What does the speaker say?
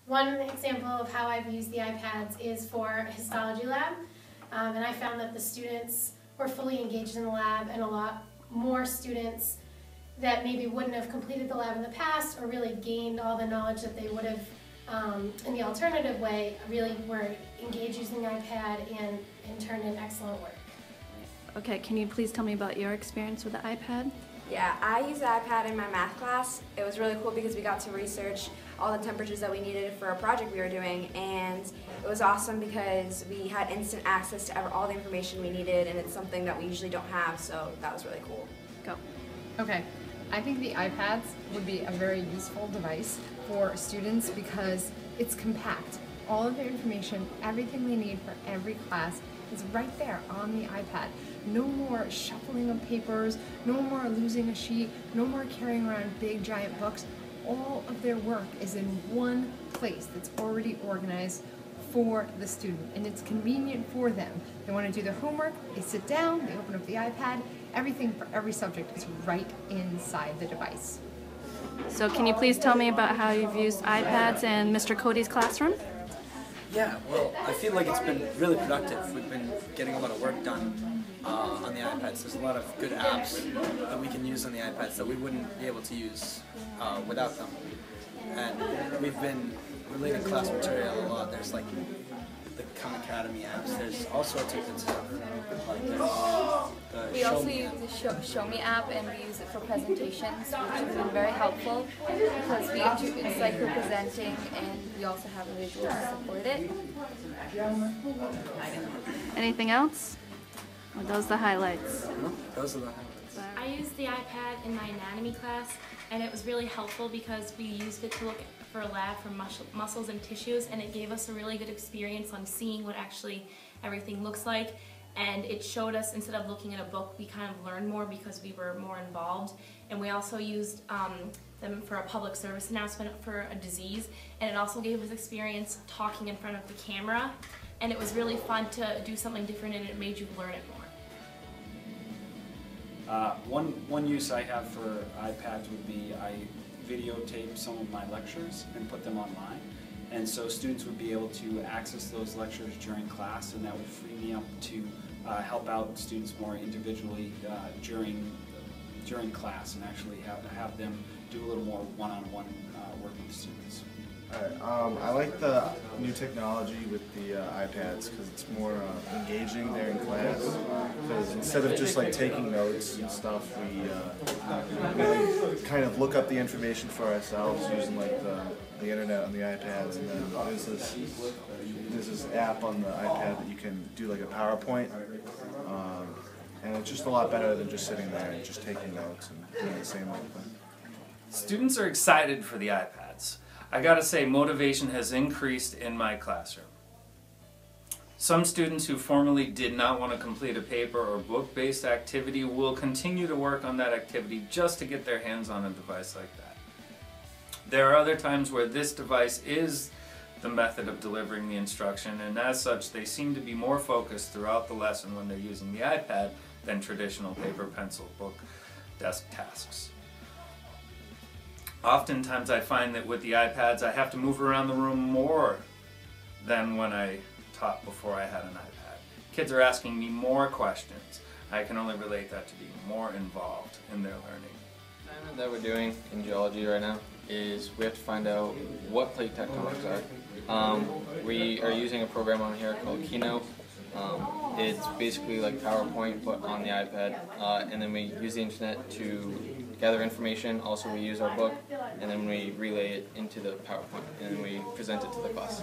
One example of how I've used the iPads is for histology lab, and I found that the students were fully engaged in the lab, and a lot more students that maybe wouldn't have completed the lab in the past or really gained all the knowledge that they would have in the alternative way really were engaged using the iPad and turned in excellent work. Okay, can you please tell me about your experience with the iPad? Yeah, I used the iPad in my math class. It was really cool because we got to research all the temperatures that we needed for a project we were doing, and it was awesome because we had instant access to all the information we needed, and it's something that we usually don't have, so that was really cool. Go. Okay, I think the iPads would be a very useful device for students because it's compact. All of their information, everything they need for every class is right there on the iPad. No more shuffling of papers, no more losing a sheet, no more carrying around big giant books. All of their work is in one place that's already organized for the student, and it's convenient for them. They want to do their homework, they sit down, they open up the iPad, everything for every subject is right inside the device. So can you please tell me about how you've used iPads in Mr. Cody's classroom? Yeah, well, I feel like it's been really productive. We've been getting a lot of work done on the iPads. There's a lot of good apps that we can use on the iPads that we wouldn't be able to use without them. And we've been relating class material a lot. There's like the Khan Academy apps. There's all sorts of good stuff. Like we also use the Show Me app, and we use it for presentations, which has been very helpful because it's like we're presenting, and we also have a visual to support it. Anything else? Or those the highlights? No, those are the highlights. I used the iPad in my anatomy class, and it was really helpful because we used it to look for a lab for muscles and tissues, and it gave us a really good experience on seeing what actually everything looks like. And it showed us, instead of looking at a book, we kind of learned more because we were more involved. And we also used them for a public service announcement for a disease, and it also gave us experience talking in front of the camera, and it was really fun to do something different, and it made you learn it more. One use I have for iPads would be I videotape some of my lectures and put them online. And so students would be able to access those lectures during class, and that would free me up to help out students more individually during class, and actually have them do a little more one-on-one work with students. Alright, I like the new technology with the iPads because it's more engaging there in class. Because instead of just like taking notes and stuff, we kind of look up the information for ourselves using like the internet on the iPads, and then there's this app on the iPad that you can do like a PowerPoint, and it's just a lot better than just sitting there and just taking notes and doing the same old thing. Students are excited for the iPads. I gotta say, motivation has increased in my classroom. Some students who formerly did not want to complete a paper or book-based activity will continue to work on that activity just to get their hands on a device like that. There are other times where this device is the method of delivering the instruction, and as such they seem to be more focused throughout the lesson when they're using the iPad than traditional paper, pencil, book, desk tasks. Oftentimes I find that with the iPads I have to move around the room more than when I taught before I had an iPad. Kids are asking me more questions. I can only relate that to being more involved in their learning. The assignment that we're doing in geology right now is we have to find out what plate tectonics are. We are using a program on here called Keynote. It's basically like PowerPoint but on the iPad, and then we use the internet to gather information. Also we use our book, and then we relay it into the PowerPoint, and then we present it to the class.